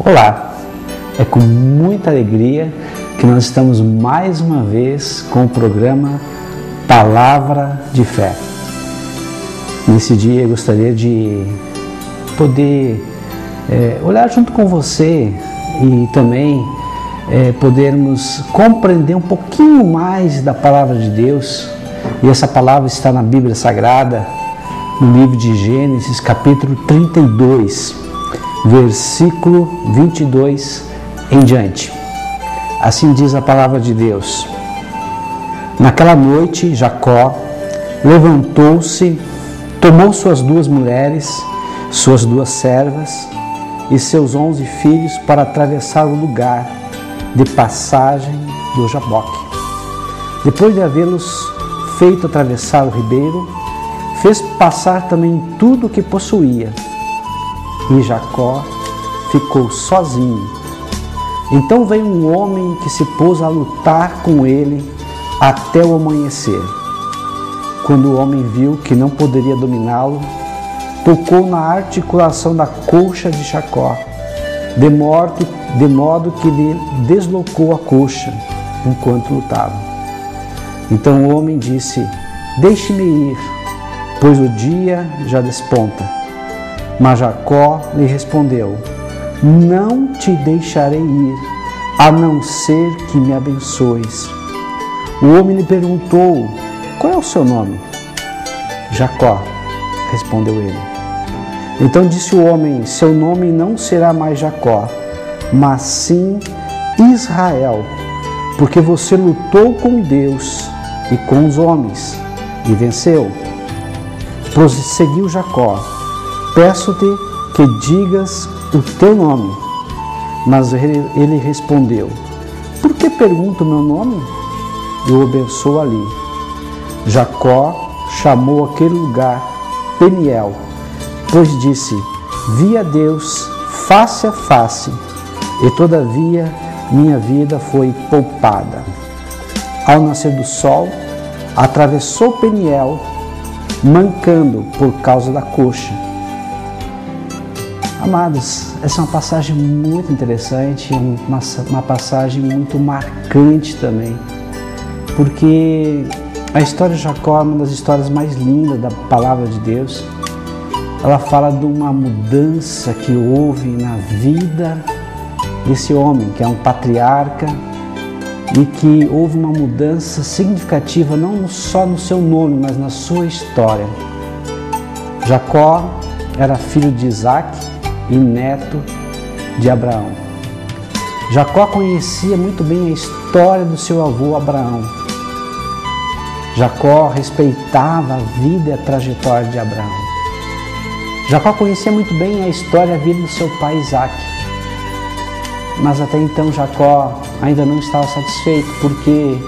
Olá, é com muita alegria que nós estamos mais uma vez com o programa Palavra de Fé. Nesse dia eu gostaria de poder olhar junto com você e também podermos compreender um pouquinho mais da Palavra de Deus. E essa palavra está na Bíblia Sagrada, no livro de Gênesis, capítulo 32, versículo 22 em diante. Assim diz a palavra de Deus: Naquela noite, Jacó levantou-se, tomou suas 2 mulheres, suas 2 servas e seus 11 filhos para atravessar o lugar de passagem do Jaboque. Depois de havê-los feito atravessar o ribeiro, fez passar também tudo o que possuía, e Jacó ficou sozinho. Então veio um homem que se pôs a lutar com ele até o amanhecer. Quando o homem viu que não poderia dominá-lo, tocou na articulação da coxa de Jacó, de modo que lhe deslocou a coxa enquanto lutava. Então o homem disse: Deixe-me ir, pois o dia já desponta. Mas Jacó lhe respondeu: Não te deixarei ir, a não ser que me abençoes. O homem lhe perguntou: Qual é o seu nome? Jacó, respondeu ele. Então disse o homem: Seu nome não será mais Jacó, mas sim Israel, porque você lutou com Deus e com os homens e venceu. Prosseguiu Jacó: Peço-te que digas o teu nome. Mas ele respondeu: Por que pergunta o meu nome? E o abençoou ali. Jacó chamou aquele lugar Peniel, pois disse: Vi a Deus face a face, e todavia minha vida foi poupada. Ao nascer do sol, atravessou Peniel, mancando por causa da coxa. Amados, essa é uma passagem muito interessante, uma passagem muito marcante também, porque a história de Jacó é uma das histórias mais lindas da palavra de Deus. Ela fala de uma mudança que houve na vida desse homem, que é um patriarca, e que houve uma mudança significativa não só no seu nome, mas na sua história. Jacó era filho de Isaac e neto de Abraão. Jacó conhecia muito bem a história do seu avô Abraão. Jacó respeitava a vida e a trajetória de Abraão. Jacó conhecia muito bem a história e a vida do seu pai Isaac. Mas até então Jacó ainda não estava satisfeito, porque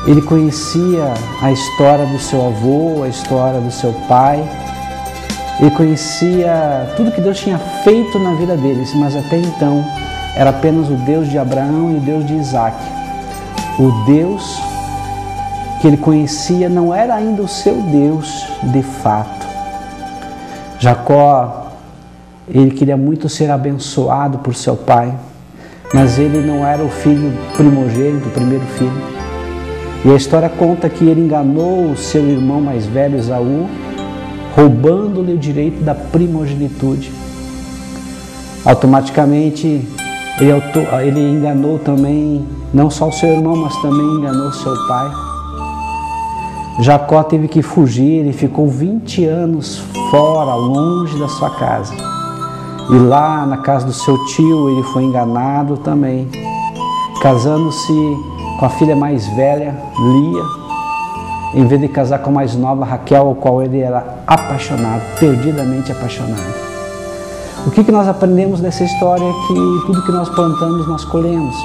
ele conhecia a história do seu avô, a história do seu pai. Ele conhecia tudo que Deus tinha feito na vida deles, mas até então era apenas o Deus de Abraão e o Deus de Isaac. O Deus que ele conhecia não era ainda o seu Deus de fato. Jacó, ele queria muito ser abençoado por seu pai, mas ele não era o filho primogênito, o primeiro filho. E a história conta que ele enganou o seu irmão mais velho, Esaú, roubando-lhe o direito da primogenitude. Automaticamente, ele enganou também, não só o seu irmão, mas também enganou seu pai. Jacó teve que fugir e ficou 20 anos fora, longe da sua casa. E lá na casa do seu tio ele foi enganado também, casando-se com a filha mais velha, Lia, em vez de casar com a mais nova, Raquel, ao qual ele era apaixonado, perdidamente apaixonado. O que nós aprendemos dessa história é que tudo que nós plantamos, nós colhemos.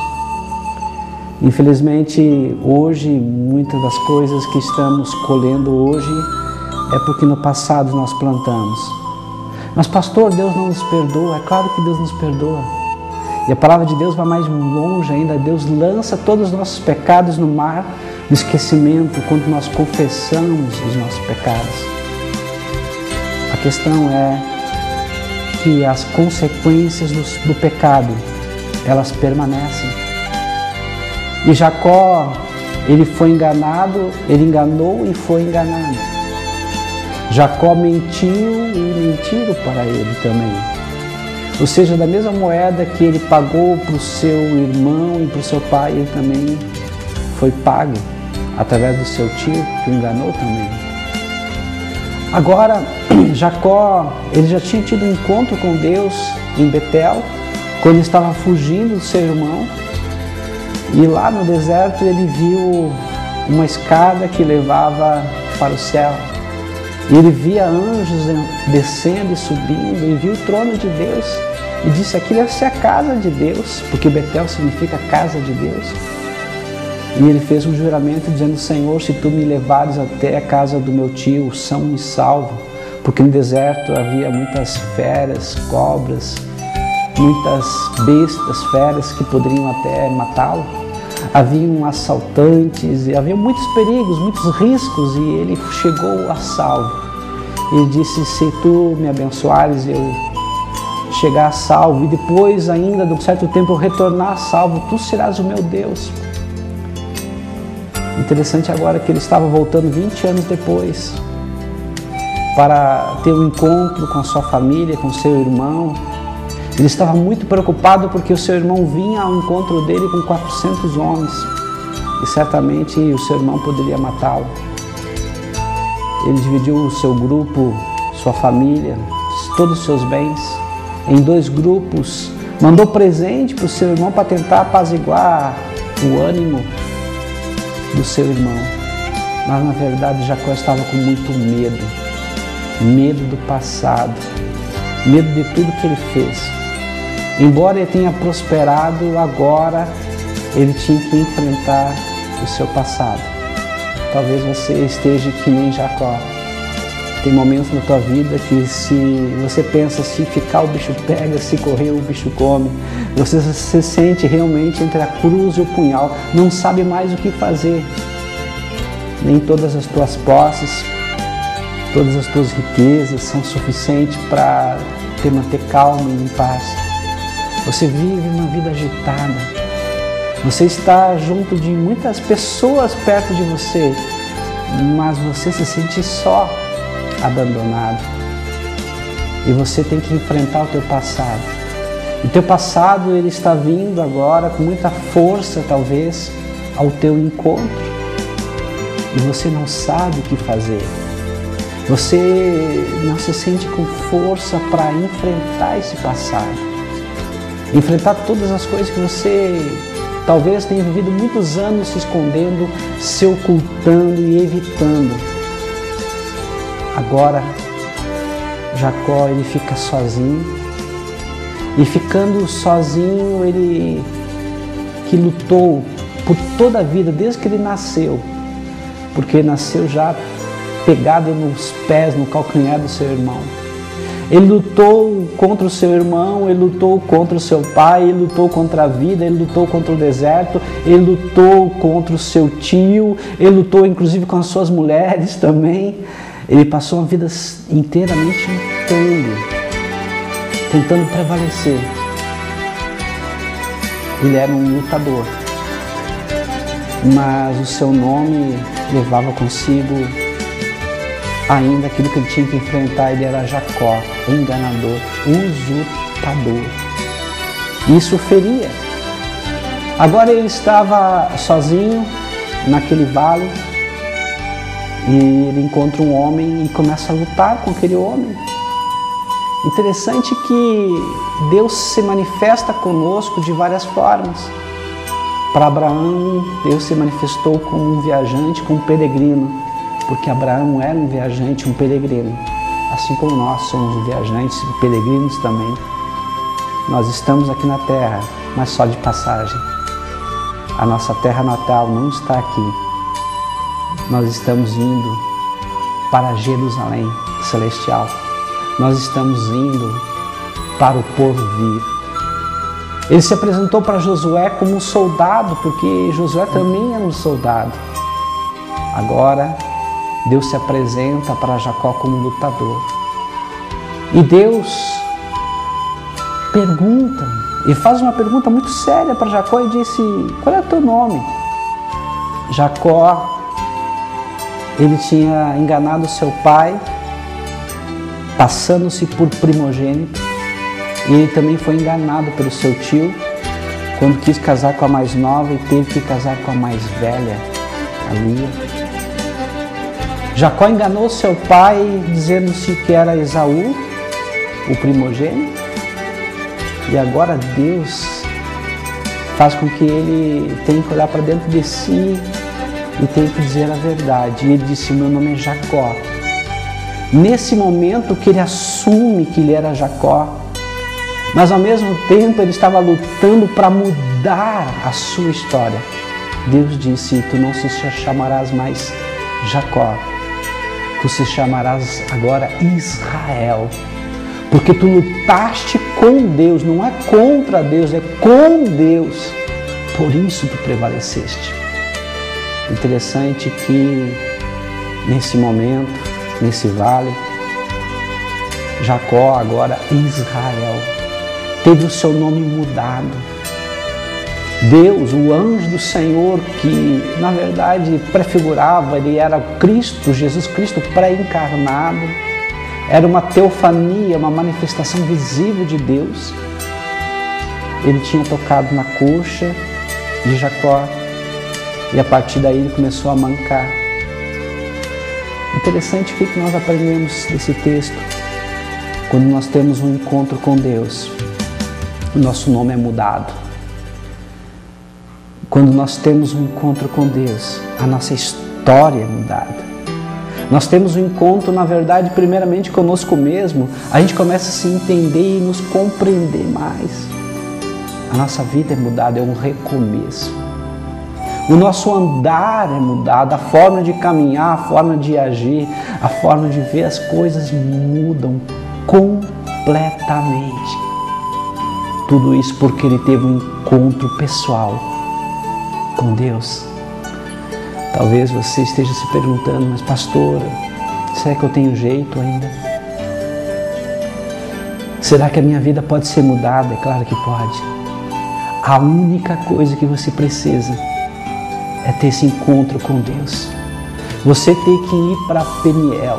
Infelizmente, hoje, muitas das coisas que estamos colhendo hoje é porque no passado nós plantamos. Mas pastor, Deus não nos perdoa. É claro que Deus nos perdoa. E a palavra de Deus vai mais longe ainda. Deus lança todos os nossos pecados no mar do esquecimento quando nós confessamos os nossos pecados. A questão é que as consequências do pecado, elas permanecem. E Jacó, ele foi enganado, ele enganou e foi enganado. Jacó mentiu e mentiram para ele também. Ou seja, da mesma moeda que ele pagou para o seu irmão e para o seu pai, ele também foi pago através do seu tio, que o enganou também. Agora, Jacó, ele já tinha tido um encontro com Deus em Betel, quando estava fugindo do seu irmão. E lá no deserto ele viu uma escada que levava para o céu. E ele via anjos descendo e subindo, e viu o trono de Deus. E disse, aqui deve ser a casa de Deus, porque Betel significa casa de Deus. E ele fez um juramento dizendo, Senhor, se tu me levares até a casa do meu tio, são e salvo, porque no deserto havia muitas feras, cobras, muitas bestas, feras que poderiam até matá-lo. Haviam assaltantes e havia muitos perigos, muitos riscos, e ele chegou a salvo. Ele disse, se tu me abençoares, eu chegar a salvo, e depois ainda de um certo tempo eu retornar a salvo, tu serás o meu Deus. Interessante agora que ele estava voltando 20 anos depois para ter um encontro com a sua família, com seu irmão. Ele estava muito preocupado porque o seu irmão vinha ao encontro dele com 400 homens e certamente o seu irmão poderia matá-lo. Ele dividiu o seu grupo, sua família, todos os seus bens em 2 grupos, mandou presente para o seu irmão para tentar apaziguar o ânimo do seu irmão. Mas na verdade Jacó estava com muito medo do passado, medo de tudo que ele fez. Embora ele tenha prosperado, agora ele tinha que enfrentar o seu passado. Talvez você esteja que nem Jacó. Tem momentos na tua vida que se você pensa, se ficar o bicho pega, se correr o bicho come. Você se sente realmente entre a cruz e o punhal, não sabe mais o que fazer. Nem todas as tuas posses, todas as tuas riquezas são suficientes para te manter calmo e em paz. Você vive uma vida agitada. Você está junto de muitas pessoas perto de você, mas você se sente só, abandonado. E você tem que enfrentar o teu passado. O teu passado, ele está vindo agora com muita força, talvez, ao teu encontro. E você não sabe o que fazer. Você não se sente com força para enfrentar esse passado. Enfrentar todas as coisas que você talvez tenha vivido muitos anos se escondendo, se ocultando e evitando. Agora, Jacó, ele fica sozinho. E ficando sozinho, ele que lutou por toda a vida, desde que ele nasceu. Porque nasceu já pegado nos pés, no calcanhar do seu irmão. Ele lutou contra o seu irmão, ele lutou contra o seu pai, ele lutou contra a vida, ele lutou contra o deserto, ele lutou contra o seu tio, ele lutou inclusive com as suas mulheres também. Ele passou uma vida inteiramente tentando prevalecer. Ele era um lutador, mas o seu nome levava consigo ainda aquilo que ele tinha que enfrentar. Ele era Jacó, enganador, usurpador. Isso feria. Agora ele estava sozinho naquele vale e ele encontra um homem e começa a lutar com aquele homem. Interessante que Deus se manifesta conosco de várias formas. Para Abraão, Deus se manifestou como um viajante, como um peregrino, porque Abraão era um viajante, um peregrino. Assim como nós somos viajantes e peregrinos também. Nós estamos aqui na terra, mas só de passagem. A nossa terra natal não está aqui. Nós estamos indo para Jerusalém celestial. Nós estamos indo para o porvir. Ele se apresentou para Josué como um soldado, porque Josué também era um soldado. Agora, Deus se apresenta para Jacó como lutador. E Deus pergunta, e faz uma pergunta muito séria para Jacó e disse: qual é o teu nome? Jacó, ele tinha enganado seu pai, passando-se por primogênito, e ele também foi enganado pelo seu tio, quando quis casar com a mais nova e teve que casar com a mais velha, a Lia. Jacó enganou seu pai dizendo-se que era Esaú, o primogênito, e agora Deus faz com que ele tenha que olhar para dentro de si e tenha que dizer a verdade. E ele disse: meu nome é Jacó. Nesse momento que ele assume que ele era Jacó, mas ao mesmo tempo ele estava lutando para mudar a sua história. Deus disse: tu não se chamarás mais Jacó, tu se chamarás agora Israel, porque tu lutaste com Deus, não é contra Deus, é com Deus, por isso tu prevaleceste. Interessante que nesse momento, nesse vale, Jacó, agora Israel, teve o seu nome mudado. Deus, o anjo do Senhor, que na verdade prefigurava, ele era Cristo, Jesus Cristo pré-encarnado, era uma teofania, uma manifestação visível de Deus. Ele tinha tocado na coxa de Jacó e a partir daí ele começou a mancar. Interessante o que nós aprendemos desse texto. Quando nós temos um encontro com Deus, o nosso nome é mudado. Quando nós temos um encontro com Deus, a nossa história é mudada. Nós temos um encontro, na verdade, primeiramente conosco mesmo, a gente começa a se entender e nos compreender mais. A nossa vida é mudada, é um recomeço. O nosso andar é mudado, a forma de caminhar, a forma de agir, a forma de ver as coisas mudam completamente. Tudo isso porque ele teve um encontro pessoal com Deus. Talvez você esteja se perguntando: mas pastora, será que eu tenho jeito ainda? Será que a minha vida pode ser mudada? É claro que pode. A única coisa que você precisa é ter esse encontro com Deus. Você tem que ir para Peniel,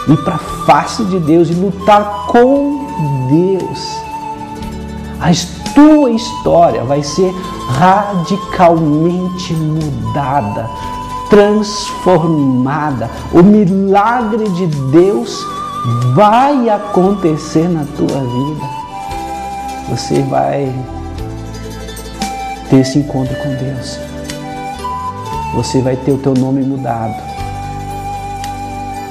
ir para a face de Deus e lutar com Deus. A tua história vai ser radicalmente mudada, transformada. O milagre de Deus vai acontecer na tua vida. Você vai ter esse encontro com Deus. Você vai ter o teu nome mudado.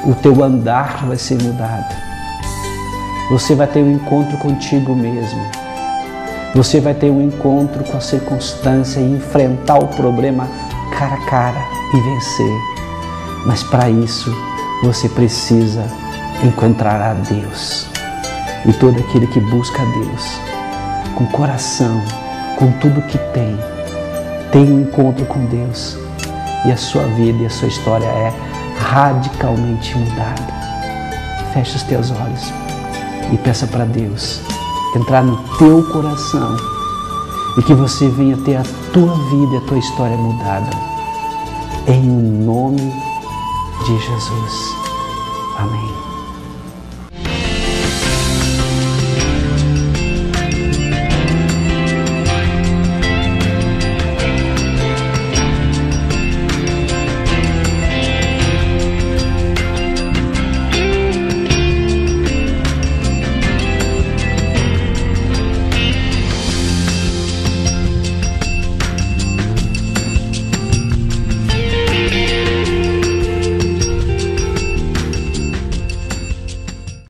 O teu andar vai ser mudado. Você vai ter um encontro contigo mesmo. Você vai ter um encontro com a circunstância e enfrentar o problema cara a cara e vencer. Mas para isso, você precisa encontrar a Deus. E todo aquele que busca a Deus, com coração, com tudo que tem um encontro com Deus. E a sua vida e a sua história é radicalmente mudada. Feche os teus olhos e peça para Deus entrar no teu coração e que você venha ter a tua vida e a tua história mudada. Em nome de Jesus. Amém.